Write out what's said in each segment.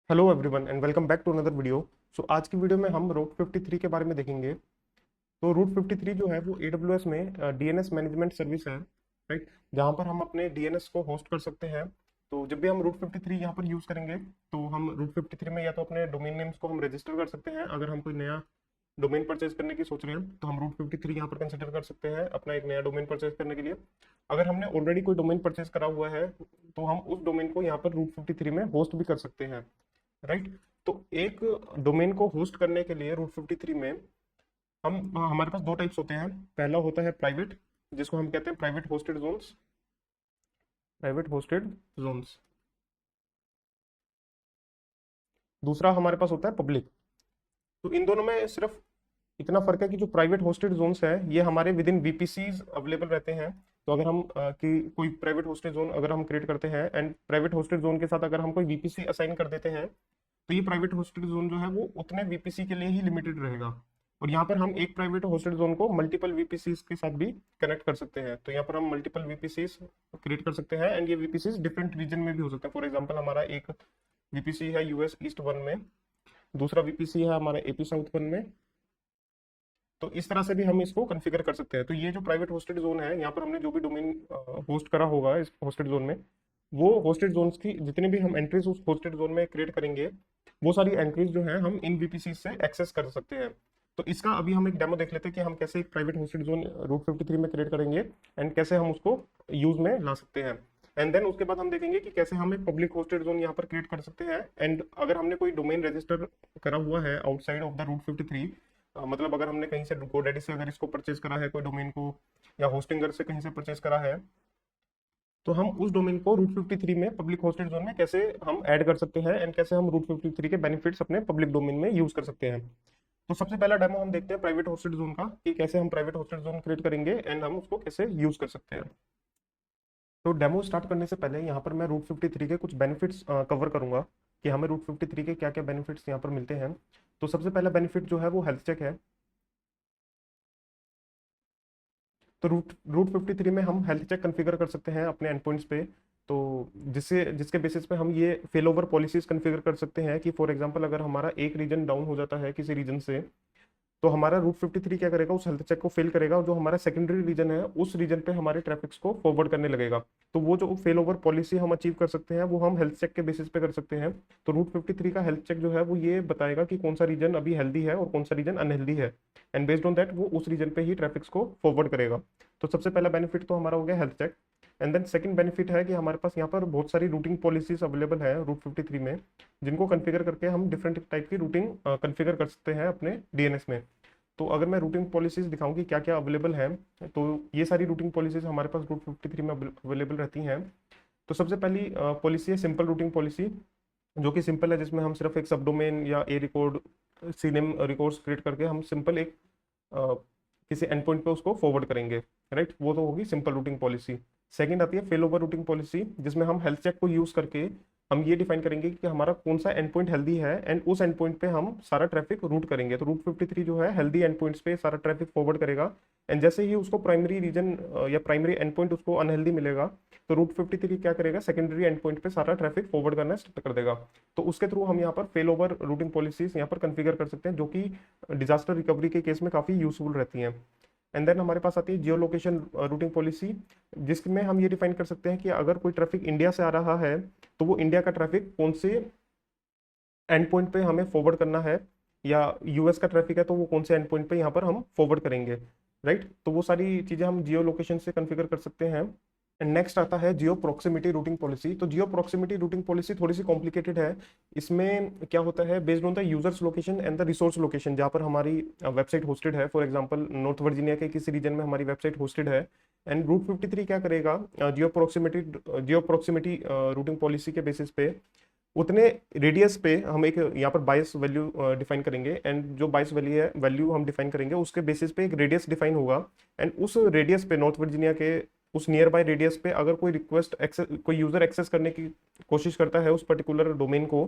Hello everyone and welcome back to another video. So आज की video में हम रूट 53 के बारे में देखेंगे। तो रूट 53 जो है वो AWS में डीएनएस मैनेजमेंट सर्विस है, राइट, जहाँ पर हम अपने डीएनएस को होस्ट कर सकते हैं। तो जब भी हम रूट 53 यहाँ पर यूज़ करेंगे तो हम रूट 53 में या तो अपने डोमेन नेम्स को हम रजिस्टर कर सकते हैं। अगर हम कोई नया डोमेन परचेज करने की सोच रहे हैं तो हम रूट 53 यहाँ पर कंसिडर कर सकते हैं अपना एक नया डोमेन परचेज करने के लिए। अगर हमने ऑलरेडी कोई डोमेन परचेज करा हुआ है तो हम उस डोमेन को यहाँ पर रूट 53 में होस्ट भी कर सकते हैं, राइट। तो एक डोमेन को होस्ट करने के लिए रूट 53 में हम हमारे पास दो टाइप्स होते हैं। पहला होता है प्राइवेट, जिसको हम कहते हैं private hosted zones, private hosted zones. दूसरा हमारे पास होता है पब्लिक। तो इन दोनों में सिर्फ इतना फर्क है कि जो प्राइवेट होस्टेड जोन्स है ये हमारे विद इन वीपीसीज अवेलेबल रहते हैं। तो अगर हम कि कोई प्राइवेट होस्टेड जोन अगर हम क्रिएट करते हैं एंड प्राइवेट होस्टेड जोन के साथ अगर हम कोई वीपीसी असाइन कर देते हैं तो ये प्राइवेट होस्टेड जोन जो है वो उतने वीपीसी के लिए ही लिमिटेड रहेगा। और यहाँ पर हम एक प्राइवेट होस्टेड जोन को मल्टीपल वीपीसी के साथ भी कनेक्ट कर सकते हैं। तो यहाँ पर हम मल्टीपल वीपीसी क्रिएट कर सकते हैं एंड ये वीपीसी डिफरेंट रीजन में भी हो सकते हैं। फॉर एग्जाम्पल हमारा एक वीपीसी है यूएस ईस्ट 1 में, दूसरा वीपीसी है हमारा एपी साउथ 1 में। तो इस तरह से भी हम इसको कॉन्फ़िगर कर सकते हैं। तो ये जो प्राइवेट होस्टेड जोन है यहाँ पर हमने जो भी डोमेन होस्ट करा होगा इस होस्टेड जोन में, वो होस्टेड जोन्स की जितनी भी हम एंट्रीज उस होस्टेड जोन में क्रिएट करेंगे वो सारी एंट्रीज जो है हम इन वीपीसी से एक्सेस कर सकते हैं। तो इसका अभी हम एक डेमो देख लेते हैं कि हम कैसे एक प्राइवेट होस्टेड जोन रूट 53 में क्रिएट करेंगे एंड कैसे हम उसको यूज में ला सकते हैं। एंड देन उसके बाद हम देखेंगे कि कैसे हम एक पब्लिक होस्टेड जोन यहाँ पर क्रिएट कर सकते हैं। एंड अगर हमने कोई डोमेन रजिस्टर करा हुआ है आउटसाइड ऑफ द रूट 53, मतलब अगर हमने कहीं से गोडैडी से अगर इसको परचेज करा है कोई डोमेन को या होस्टिंगर से कहीं से परचेज करा है, तो हम उस डोमेन को रूट 53 में पब्लिक होस्टेड जोन में कैसे हम ऐड कर सकते हैं एंड कैसे हम रूट 53 के बेनिफिट्स अपने पब्लिक डोमेन में यूज कर सकते हैं। तो सबसे पहला डेमो हम देखते हैं प्राइवेट होस्टेड जोन का कि कैसे हम प्राइवेट होस्टेड जोन क्रिएट करेंगे एंड हम उसको कैसे यूज कर सकते हैं। तो डेमो स्टार्ट करने से पहले यहाँ पर मैं रूट 53 के कुछ बेनिफिट्स कवर करूंगा कि हमें रूट 53 के क्या क्या बेनिफिट्स यहाँ पर मिलते हैं। तो सबसे पहला बेनिफिट जो है वो हेल्थ चेक है। तो रूट रूट 53 में हम हेल्थ चेक कॉन्फ़िगर कर सकते हैं अपने एंड पॉइंट्स पे। तो जिससे जिसके बेसिस पे हम ये फेल ओवर पॉलिसीज कॉन्फ़िगर कर सकते हैं कि फॉर एग्जांपल अगर हमारा एक रीजन डाउन हो जाता है किसी रीजन से, तो हमारा रूट 53 क्या करेगा, उस हेल्थ चेक को फेल करेगा और जो हमारा सेकेंडरी रीजन है उस रीजन पे हमारे ट्रैफिक्स को फॉरवर्ड करने लगेगा। तो वो जो फेल ओवर पॉलिसी हम अचीव कर सकते हैं वो हम हेल्थ चेक के बेसिस पे कर सकते हैं। तो रूट 53 का हेल्थ चेक जो है वो ये बताएगा कि कौन सा रीजन अभी हेल्दी है और कौन सा रीजन अनहेल्दी है एंड बेस्ड ऑन दैट वो उस रीजन पे ही ट्रैफिक्स को फॉरवर्ड करेगा। तो सबसे पहला बेनिफिट तो हमारा हो गया health check. And then second benefit है कि हमारे पास यहाँ पर बहुत सारी रूटिंग पॉलिसीज अवेलेबल है रूट 53 में, जिनको कॉन्फ़िगर करके हम डिफरेंट टाइप की रूटिंग कॉन्फ़िगर कर सकते हैं अपने डीएनएस में। तो अगर मैं रूटिंग पॉलिसीज दिखाऊं कि क्या क्या अवेलेबल है, तो ये सारी रूटिंग पॉलिसीज हमारे पास रूट 53 में अवेलेबल रहती हैं। तो सबसे पहली पॉलिसी है सिंपल रूटिंग पॉलिसी, जो कि सिंपल है, जिसमें हम सिर्फ एक सब डोमेन या ए रिकॉर्ड सीनेम रिकॉर्ड्स क्रिएट करके हम सिंपल एक अ, किसी एंड पॉइंट पे उसको फॉरवर्ड करेंगे, राइट। वो तो होगी सिंपल रूटिंग पॉलिसी। सेकंड आती है फेल ओवर रूटिंग पॉलिसी, जिसमें हम हेल्थ चेक को यूज करके हम ये डिफाइन करेंगे कि हमारा कौन सा एंड पॉइंट हेल्दी है एंड उस एंड पॉइंट पे हम सारा ट्रैफिक रूट करेंगे। तो रूट 53 जो है हेल्दी एंड पॉइंट्स पे सारा ट्रैफिक फॉरवर्ड करेगा एंड जैसे ही उसको प्राइमरी रीजन या प्राइमरी एंड पॉइंट उसको अनहेल्दी मिलेगा तो रूट 53 क्या करेगा, सेकेंडरी एंड पॉइंट पे सारा ट्रैफिक फॉरवर्ड करना स्टार्ट कर देगा। तो उसके थ्रू हम यहाँ पर फेल ओवर रूटिंग पॉलिसीज यहाँ पर कन्फिगर कर सकते हैं, जो कि डिजास्टर रिकवरी के केस में काफी यूजफुल रहती हैं। एंड देन हमारे पास आती है जियो लोकेशन रूटिंग पॉलिसी, जिसमें हम ये डिफाइन कर सकते हैं कि अगर कोई ट्रैफिक इंडिया से आ रहा है तो वो इंडिया का ट्रैफिक कौन से एंड पॉइंट पे हमें फॉरवर्ड करना है, या यूएस का ट्रैफिक है तो वो कौन से एंड पॉइंट पे यहाँ पर हम फॉरवर्ड करेंगे, राइट। तो वो सारी चीजें हम जियो लोकेशन से कॉन्फ़िगर कर सकते हैं। एंड नेक्स्ट आता है जियो प्रॉक्सिमिटी रूटिंग पॉलिसी। तो जियो प्रॉक्सिमिटी रूटिंग पॉलिसी थोड़ी सी कॉम्प्लिकेटेड है। इसमें क्या होता है, based on the users location and the resource location जहाँ पर हमारी वेबसाइट होस्टेड है, फॉर एग्जांपल नॉर्थ वर्जीनिया के किसी रीजन में हमारी वेबसाइट होस्टेड है एंड रूट 53 क्या करेगा, जियो प्रॉक्सिमिटी रूटिंग पॉलिसी के बेसिस पे उतने रेडियस पे हम एक यहाँ पर बायस वैल्यू डिफाइन करेंगे एंड जो बायस वैल्यू हम डिफाइन करेंगे उसके बेसिस पे एक रेडियस डिफाइन होगा एंड उस रेडियस पे नॉर्थ वर्जीनिया के उस नियर बाय रेडियस पे अगर कोई रिक्वेस्ट एक्सेस कोई यूजर एक्सेस करने की कोशिश करता है उस पर्टिकुलर डोमेन को,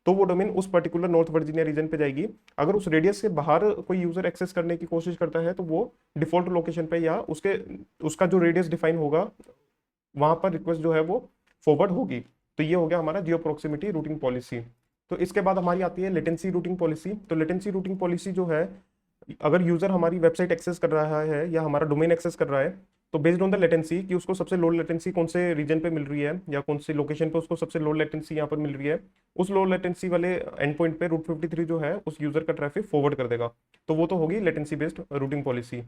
तो वो डोमेन उस पर्टिकुलर नॉर्थ वर्जीनिया रीजन पे जाएगी। अगर उस रेडियस से बाहर कोई यूजर एक्सेस करने की कोशिश करता है तो वो डिफॉल्ट लोकेशन पे या उसके उसका जो रेडियस डिफाइन होगा वहां पर रिक्वेस्ट जो है वो फॉरवर्ड होगी। तो ये हो गया हमारा जियो प्रॉक्सिमिटी रूटिंग पॉलिसी। तो इसके बाद हमारी आती है लेटेंसी रूटिंग पॉलिसी। तो लेटेंसी रूटिंग पॉलिसी जो है, अगर यूजर हमारी वेबसाइट एक्सेस कर रहा है या हमारा डोमेन एक्सेस कर रहा है, तो बेस्ड ऑन द लेटेंसी कि उसको सबसे लो लेटेंसी कौन से रीजन पे मिल रही है या कौन सी लोकेशन पे उसको सबसे लो लेटेंसी यहाँ पर मिल रही है, उस लो लेटेंसी वाले एंड पॉइंट पे रूट 53 जो है उस यूजर का ट्रैफिक फॉरवर्ड कर देगा। तो वो तो होगी latency based routing policy.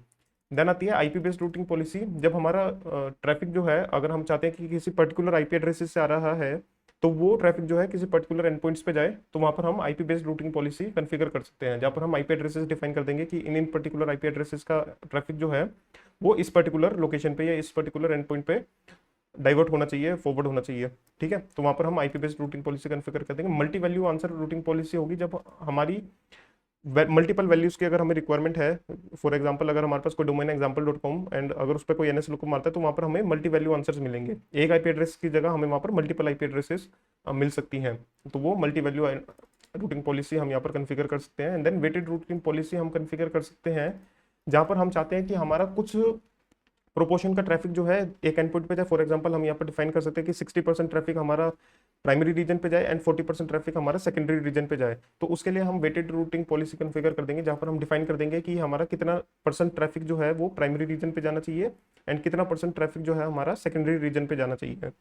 Then आती है आईपी बेस्ड रूटिंग पॉलिसी। जब हमारा ट्रैफिक जो है, अगर हम चाहते हैं कि किसी पर्टिकुलर आईपी एड्रेसेस से आ रहा है, तो वो ट्रैफिक जो है किसी पर्टिकुलर एंड पॉइंट्स पे जाए, तो वहां पर हम IP based routing policy configure कर सकते हैं, जहां पर हम आईपी एड्रेसेस डिफाइन कर देंगे कि इन पर्टिकुलर आईपी एड्रेसेस का ट्रैफिक जो है वो इस पर्टिकुलर लोकेशन पे या इस पर्टिकुलर एंड पॉइंट पे डाइवर्ट होना चाहिए, फॉरवर्ड होना चाहिए। ठीक है, तो वहां पर हम IP based routing policy configure कर देंगे। Multi value answer routing policy होगी जब हमारी मल्टीपल वैल्यूज की अगर हमें रिक्वायरमेंट है। फॉर एग्जांपल, अगर हमारे पास कोई डोमेन example.com एंड अगर उस पर कोई एनएस लुकअप मारता है, तो वहाँ पर हमें मल्टी वैल्यू आंसर्स मिलेंगे। एक आईपी एड्रेस की जगह हमें वहाँ पर मल्टीपल आईपी एड्रेसेस मिल सकती हैं। तो वो मल्टी वैल्यू रूटिंग पॉलिसी हम यहाँ पर कन्फिगर कर सकते हैं। And then weighted routing policy हम कन्फिगर कर सकते हैं, जहाँ पर हम चाहते हैं कि हमारा कुछ प्रोपोर्शन का ट्रैफिक जो है एक एंड पॉइंट पे जाए। फॉर एग्जांपल, हम यहाँ पर डिफाइन कर सकते हैं कि 60% ट्रैफिक हमारा प्राइमरी रीजन पे जाए एंड 40% ट्रैफिक हमारा सेकेंडरी रीजन पे जाए। तो उसके लिए हम वेटेड रूटिंग पॉलिसी कॉन्फ़िगर कर देंगे, जहाँ पर हम डिफाइन कर देंगे कि हमारा कितना परसेंट ट्रैफिक जो है वो प्राइमरी रीजन पे जाना चाहिए एंड कितना परसेंट ट्रैफिक जो है हमारा सेकेंडरी रीजन पे जाना चाहिए।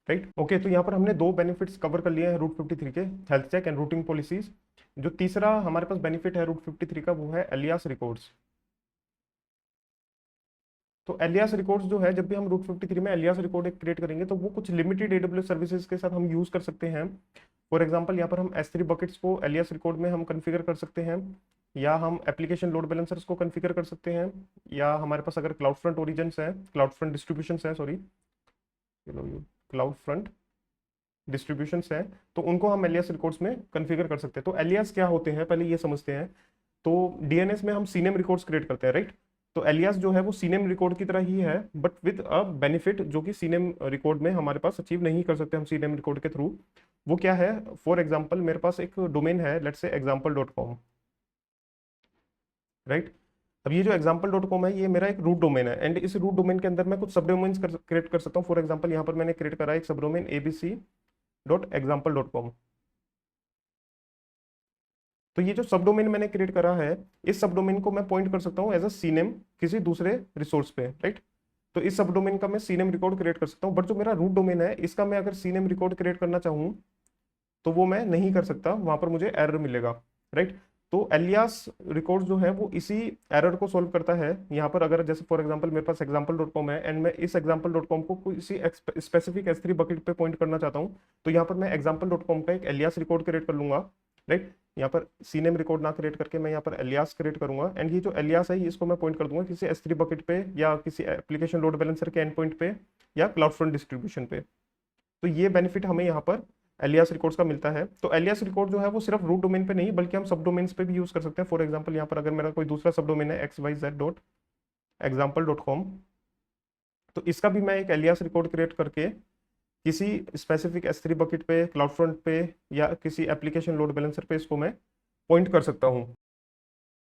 Right, okay. तो यहाँ पर हमने दो बेनिफिट्स कवर कर लिए हैं रूट 53 के, health check and routing policies. जो तीसरा हमारे पास बेनिफिट है रूट 53 का, वो है एलियास रिकॉर्ड्स। तो एलियास रिकॉर्ड्स जो है, जब भी हम रूट 53 में एलियास रिकॉर्ड एक क्रिएट करेंगे, तो वो कुछ लिमिटेड एडब्ल्यूएस सर्विसेज के साथ हम यूज कर सकते हैं। फॉर एग्जांपल, यहाँ पर हम S3 बकेट्स को एलियास रिकॉर्ड में हम कॉन्फ़िगर कर सकते हैं, या हम एप्लीकेशन लोड बैलेंसर्स को कॉन्फ़िगर कर सकते हैं, या हमारे पास अगर क्लाउड फ्रंट ओरिजिन्स है, क्लाउड फ्रंट डिस्ट्रीब्यूशंस है, सॉरी, क्लाउड फ्रंट डिस्ट्रीब्यूशंस है, तो उनको हम एलियास रिकॉर्ड्स में कॉन्फ़िगर कर सकते हैं। तो एलियास क्या होते हैं, पहले ये समझते हैं। तो डीएनएस में हम सीनेम रिकॉर्ड्स क्रिएट करते हैं, राइट। तो एलियास जो है वो सीनेम रिकॉर्ड की तरह ही है, बट विद अ बेनिफिट जो कि सीनेम रिकॉर्ड में हमारे पास अचीव नहीं कर सकते हम सीनेम रिकॉर्ड के थ्रू। वो क्या है? फॉर एग्जांपल, मेरे पास एक डोमेन है, लेट्स से example.com, राइट। अब ये जो example.com है, ये मेरा एक रूट डोमेन है, एंड इस रूट डोमेन के अंदर मैं कुछ सब डोमेन्स क्रिएट कर सकता हूँ। फॉर एग्जांपल, यहाँ पर मैंने क्रिएट करा है एक सब डोमेन abc.example.com। तो ये जो सब डोमेन मैंने क्रिएट करा है, इस सब डोमेन को मैं पॉइंट कर सकता हूँ एज अ सीनेम किसी दूसरे रिसोर्स पे, राइट। तो इस सब डोमेन का मैं सीनेम रिकॉर्ड क्रिएट कर सकता हूँ, बट जो मेरा रूट डोमेन है, इसका मैं अगर सीनेम रिकॉर्ड क्रिएट करना चाहूँ, तो वो मैं नहीं कर सकता, वहां पर मुझे एरर मिलेगा, राइट। तो एलियास रिकॉर्ड जो है वो इसी एरर को सॉल्व करता है। यहाँ पर अगर जैसे फॉर एग्जांपल मेरे पास example.com है, एंड मैं इस example.com को किसी स्पेसिफिक S3 बकेट पे पॉइंट करना चाहता हूँ, तो यहाँ पर मैं example.com का एक एलियास रिकॉर्ड क्रिएट कर लूंगा, राइट। यहाँ पर सीनेम रिकॉर्ड ना क्रिएट करके मैं यहाँ पर एलियास क्रिएट करूंगा, एंड ये जो एलियास है इसको मैं पॉइंट कर दूंगा किसी S3 बकेट पे या किसी एप्लीकेशन लोड बैलेंसर के एंड पॉइंट पे या क्लाउड फ्रंट डिस्ट्रीब्यूशन पे। तो ये बेनिफिट हमें यहाँ पर एलियास रिकॉर्ड्स का मिलता है। तो एलियास रिकॉर्ड जो है वो सिर्फ रूट डोमेन पे नहीं, बल्कि हम सब डोमेन्स पे भी यूज कर सकते हैं। फॉर एग्जांपल, यहाँ पर अगर मेरा कोई दूसरा सब डोमेन है xyz.example.com, तो इसका भी मैं एक एलियास रिकॉर्ड क्रिएट करके किसी स्पेसिफिक S3 बकेट पे, क्लाउड फ्रंट पे या किसी एप्लीकेशन लोड बैलेंसर पे इसको मैं पॉइंट कर सकता हूँ।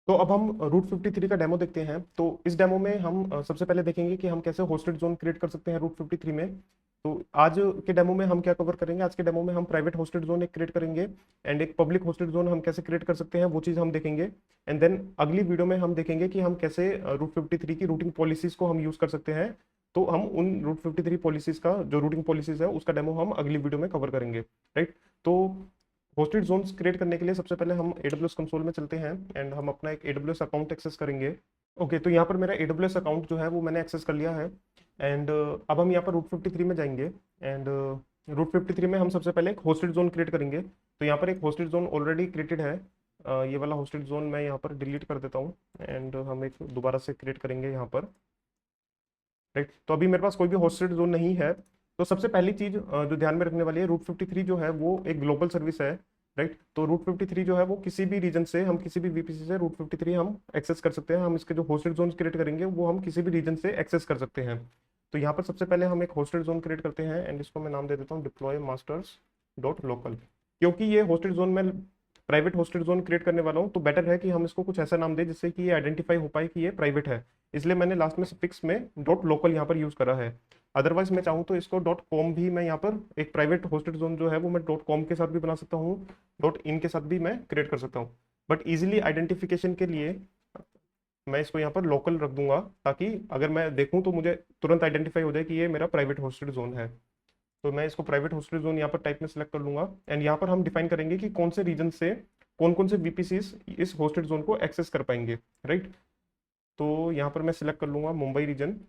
तो अब हम रूट 53 का डेमो देखते हैं। तो इस डेमो में हम सबसे पहले देखेंगे कि हम कैसे होस्टेड जोन क्रिएट कर सकते हैं रूट 53 में। तो आज के डेमो में हम क्या कवर करेंगे? आज के डेमो में हम प्राइवेट होस्टेड जोन एक क्रिएट करेंगे, एंड एक पब्लिक होस्टेड जोन हम कैसे क्रिएट कर सकते हैं वो चीज़ हम देखेंगे। एंड देन अगली वीडियो में हम देखेंगे कि हम कैसे रूट 53 की रूटिंग पॉलिसीज को हम यूज कर सकते हैं। तो हम उन रूट 53 पॉलिसीज का जो रूटिंग पॉलिसीज है उसका डेमो हम अगली वीडियो में कवर करेंगे, राइट। तो होस्टेड जोन्स क्रिएट करने के लिए सबसे पहले हम AWS कंसोल में चलते हैं, एंड हम अपना एक AWS अकाउंट एक्सेस करेंगे। ओके, तो यहाँ पर मेरा AWS अकाउंट जो है वो मैंने एक्सेस कर लिया है, एंड अब हम यहाँ पर रूट 53 में जाएंगे, एंड रूट 53 में हम सबसे पहले एक होस्टेड जोन क्रिएट करेंगे। तो यहाँ पर एक होस्टेड जोन ऑलरेडी क्रिएटेड है, ये वाला होस्टेड जोन मैं यहाँ पर डिलीट कर देता हूँ, एंड हम एक दोबारा से क्रिएट करेंगे यहाँ पर, राइट। तो अभी मेरे पास कोई भी होस्टेड जोन नहीं है। तो सबसे पहली चीज जो ध्यान में रखने वाली है, रूट 53 जो है वो एक ग्लोबल सर्विस है, राइट। तो रूट 53 जो है वो किसी भी रीजन से, हम किसी भी VPC से रूट 53 हम एक्सेस कर सकते हैं। हम इसके जो होस्टेड जोन क्रिएट करेंगे वो हम किसी भी रीजन से एक्सेस कर सकते हैं। तो यहाँ पर सबसे पहले हम एक होस्टेड जोन क्रिएट करते हैं, एंड इसको मैं नाम दे देता हूँ डिप्लॉय मास्टर्स डॉट लोकल। क्योंकि ये होस्टेड जोन में प्राइवेट होस्टेड जोन क्रिएट करने वाला हूँ, तो बेटर है कि हम इसको कुछ ऐसा नाम दें जिससे कि ये आइडेंटिफाई हो पाए कि ये प्राइवेट है। इसलिए मैंने लास्ट में सफिक्स में डॉट लोकल यहाँ पर यूज करा है। अदरवाइज मैं चाहूँ तो इसको डॉट कॉम भी मैं यहाँ पर एक प्राइवेट होस्टेड जोन जो है वो मैं डॉट कॉम के साथ भी बना सकता हूँ, डॉट इन के साथ भी मैं क्रिएट कर सकता हूँ। बट इजिली आइडेंटिफिकेशन के लिए मैं इसको यहाँ पर लोकल रख दूंगा, ताकि अगर मैं देखूँ तो मुझे तुरंत आइडेंटिफाई हो जाए कि ये मेरा प्राइवेट होस्टेड जोन है। तो मैं इसको प्राइवेट होस्टेड जोन यहाँ पर टाइप में सेलेक्ट कर लूंगा, एंड यहाँ पर हम डिफाइन करेंगे कि कौन से रीजन से कौन कौन से वीपीसीज इस होस्टेड जोन को एक्सेस कर पाएंगे, राइट। तो यहाँ पर मैं सिलेक्ट कर लूंगा Mumbai region,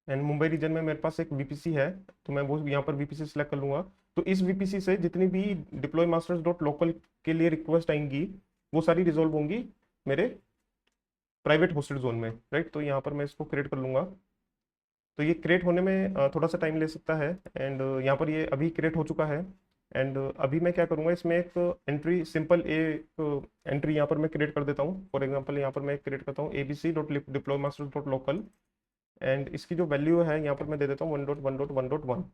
and Mumbai region में मेरे पास एक वीपीसी है, तो मैं वो यहाँ पर वीपीसी सिलेक्ट कर लूंगा। तो इस वीपीसी से जितनी भी डिप्लॉय मास्टर्स डॉट लोकल के लिए रिक्वेस्ट आएंगी वो सारी रिजोल्व होंगी मेरे प्राइवेट होस्टेड जोन में, राइट। तो यहाँ पर मैं इसको क्रिएट कर लूंगा। तो ये क्रिएट होने में थोड़ा सा टाइम ले सकता है, एंड यहाँ पर ये अभी क्रिएट हो चुका है। एंड अभी मैं क्या करूँगा, इसमें एक एंट्री सिंपल एक एंट्री यहाँ पर मैं क्रिएट कर देता हूँ। फॉर एग्जांपल यहाँ पर मैं क्रिएट करता हूँ ABC dot deploy masters dot local, and इसकी जो वैल्यू है यहाँ पर मैं दे देता हूँ 1.1.1.1,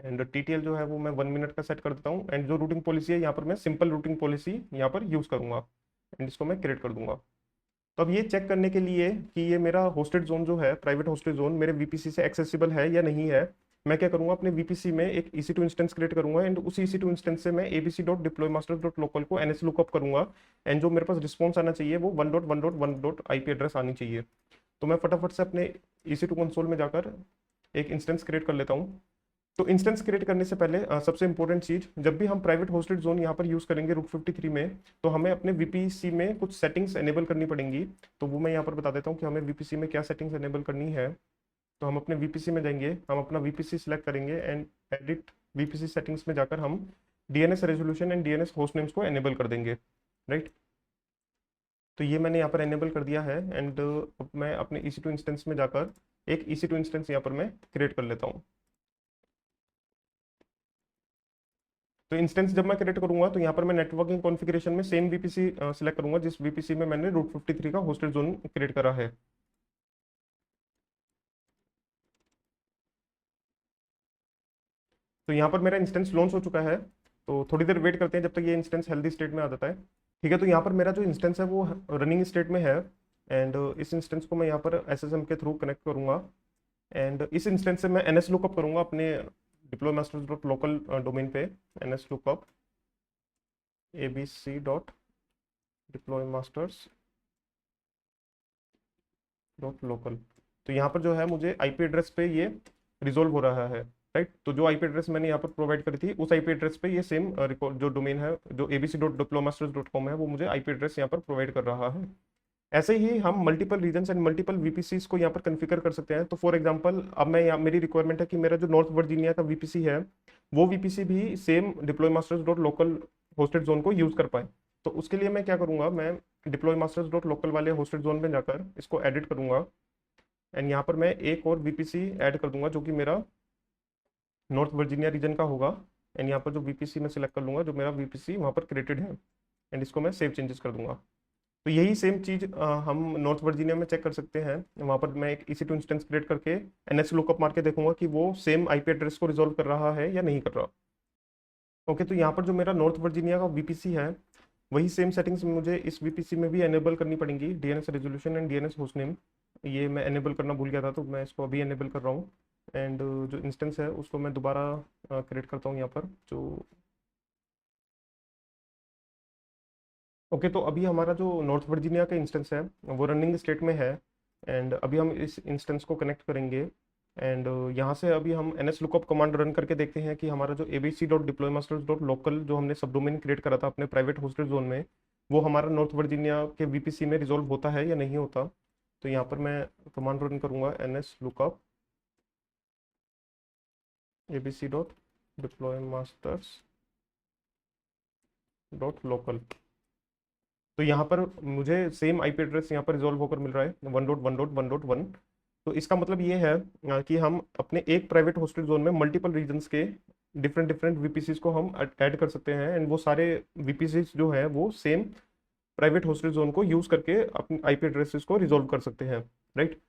एंड टीटीएल जो है वो मैं 1 मिनट का सेट कर देता हूँ। एंड जो रूटिंग पॉलिसी है यहाँ पर मैं सिंपल रूटिंग पॉलिसी यहाँ पर यूज़ करूँगा, एंड इसको मैं क्रिएट कर दूंगा। तो अब ये चेक करने के लिए कि ये मेरा होस्टेड जोन जो है, प्राइवेट होस्टेड जोन मेरे वीपीसी से एक्सेसिबल है या नहीं है, मैं क्या करूंगा, अपने वीपीसी में एक EC2 इंस्टेंस क्रिएट करूंगा, एंड उसी EC2 इंस्टेंस से मैं ABC dot deploy master dot local को NS लुकअप करूंगा, एंड जो मेरे पास रिस्पॉन्स आना चाहिए वो 1.1.1 डॉट IP एड्रेस आनी चाहिए। तो मैं फटाफट से अपने EC2 कंसोल में जाकर एक इंस्टेंस क्रिएट कर लेता हूँ। तो इंस्टेंस क्रिएट करने से पहले सबसे इंपॉर्टेंट चीज, जब भी हम प्राइवेट होस्टेड जोन यहाँ पर यूज करेंगे रूट 53 में, तो हमें अपने वीपीसी में कुछ सेटिंग्स एनेबल करनी पड़ेंगी। तो वो मैं यहाँ पर बता देता हूँ कि हमें वीपीसी में क्या सेटिंग्स एनेबल करनी है। तो हम अपने वीपीसी में जाएंगे, हम अपना वीपीसी सिलेक्ट करेंगे, एंड एडिट वीपीसी सेटिंग्स में जाकर हम DNS resolution and DNS host names को एनेबल कर देंगे, राइट। तो ये मैंने यहाँ पर एनेबल कर दिया है, एंड अब मैं अपने EC2 इंस्टेंस में जाकर एक EC2 इंस्टेंस यहाँ पर मैं क्रिएट कर लेता हूँ। तो इंस्टेंस जब मैं क्रिएट करूंगा तो यहाँ पर मैं नेटवर्किंग कॉन्फ़िगरेशन में सेम वीपीसी सिलेक्ट करूंगा जिस वीपीसी में मैंने रूट 53 का होस्टेड जोन क्रिएट करा है। तो यहाँ पर मेरा इंस्टेंस लॉन्च हो चुका है, तो थोड़ी देर वेट करते हैं जब तक ये इंस्टेंस हेल्दी स्टेट में आ जाता है। ठीक है, तो यहाँ पर मेरा जो इंस्टेंस है वो रनिंग स्टेट में है, एंड इस इंस्टेंस को मैं यहाँ पर SSM के थ्रू कनेक्ट करूंगा, एंड इस इंस्टेंस से मैं NS लुकअप करूंगा अपने deploy masters dot local domain पे। NS lookup ABC dot deploy masters dot local. तो यहाँ पर जो है मुझे IP एड्रेस पे ये रिजोल्व हो रहा है, राइट। तो जो IP एड्रेस मैंने यहाँ पर प्रोवाइड करी थी उस IP एड्रेस पे ये सेम रिकॉर्ड जो डोमेन है जो abc.diplomaster's.com है वो मुझे IP एड्रेस यहाँ पर प्रोवाइड कर रहा है। ऐसे ही हम मल्टीपल रीजन्स एंड मल्टीपल वीपीसीज को यहाँ पर कॉन्फ़िगर कर सकते हैं। तो फॉर एग्जांपल अब मैं यहाँ मेरी रिक्वायरमेंट है कि मेरा जो नॉर्थ वर्जीनिया का वीपीसी है वो वीपीसी भी same deploy masters dot local hosted zone को यूज कर पाए। तो उसके लिए मैं क्या करूँगा, मैं डिप्लॉय मास्टर्स डॉट लोकल वाले होस्टेड जोन में जाकर इसको एडिट करूँगा, एंड यहाँ पर मैं एक और वीपीसी ऐड कर दूंगा जो कि मेरा नॉर्थ वर्जीनिया रीजन का होगा, एंड यहाँ पर जो वीपीसी मैं सिलेक्ट कर लूँगा जो मेरा वीपीसी वहाँ पर क्रिएटेड है, एंड इसको मैं सेव चेंजेस कर दूंगा। तो यही सेम चीज़ हम नॉर्थ वर्जीनिया में चेक कर सकते हैं। वहाँ पर मैं एक EC2 इंस्टेंस क्रिएट करके NS लुकअप मार के देखूंगा कि वो सेम IP एड्रेस को रिजोल्व कर रहा है या नहीं कर रहा। ओके, तो यहाँ पर जो मेरा नॉर्थ वर्जीनिया का वीपीसी है वही सेम सेटिंग्स मुझे इस वीपीसी में भी एनेबल करनी पड़ेंगी। DNS resolution and DNS host name ये मैं एनेबल करना भूल गया था, तो मैं इसको अभी एनेबल कर रहा हूँ, एंड जो इंस्टेंस है उसको मैं दोबारा क्रिएट करता हूँ यहाँ पर जो। ओके, तो अभी हमारा जो नॉर्थ वर्जीनिया का इंस्टेंस है वो रनिंग स्टेट में है, एंड अभी हम इस इंस्टेंस को कनेक्ट करेंगे, एंड यहाँ से अभी हम NS लुकअप कमांड रन करके देखते हैं कि हमारा जो abc.deploymasters.local जो हमने सब डोमेन क्रिएट करा था अपने प्राइवेट होस्टेड जोन में वो हमारा नॉर्थ वर्जीनिया के वीपीसी में रिजोल्व होता है या नहीं होता। तो यहाँ पर मैं कमांड रन करूँगा NS लुकअप abc.deploymasters.local। तो यहाँ पर मुझे सेम IP एड्रेस यहाँ पर रिजॉल्व होकर मिल रहा है 1.1.1.1। तो इसका मतलब ये है कि हम अपने एक प्राइवेट होस्टेड जोन में मल्टीपल रीजन्स के डिफरेंट डिफरेंट वीपीसीज को हम ऐड कर सकते हैं, एंड वो सारे वीपीसीज जो है वो सेम प्राइवेट होस्टेड जोन को यूज करके अपने IP एड्रेसेस को रिजॉल्व कर सकते हैं, राइट।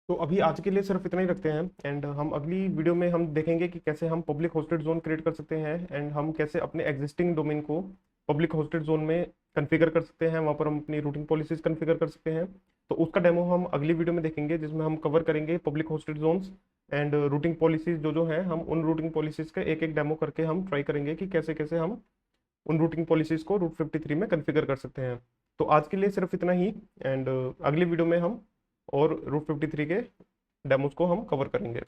तो अभी आज के लिए सिर्फ इतना ही रखते हैं, एंड हम अगली वीडियो में हम देखेंगे कि कैसे हम पब्लिक होस्टेड जोन क्रिएट कर सकते हैं, एंड हम कैसे अपने एग्जिस्टिंग डोमेन को पब्लिक होस्टेड जोन में कॉन्फ़िगर कर सकते हैं, वहाँ पर हम अपनी रूटिंग पॉलिसीज कॉन्फ़िगर कर सकते हैं, तो उसका डेमो हम अगली वीडियो में देखेंगे, जिसमें हम कवर करेंगे public hosted zones and routing policies जो जो हैं, हम उन रूटिंग पॉलिसीज का एक एक डेमो करके हम ट्राई करेंगे कि कैसे कैसे हम उन रूटिंग पॉलिसीज को रूट 53 में कॉन्फ़िगर कर सकते हैं। तो आज के लिए सिर्फ इतना ही, एंड अगली वीडियो में हम और रूट 53 के डेमोज को हम कवर करेंगे।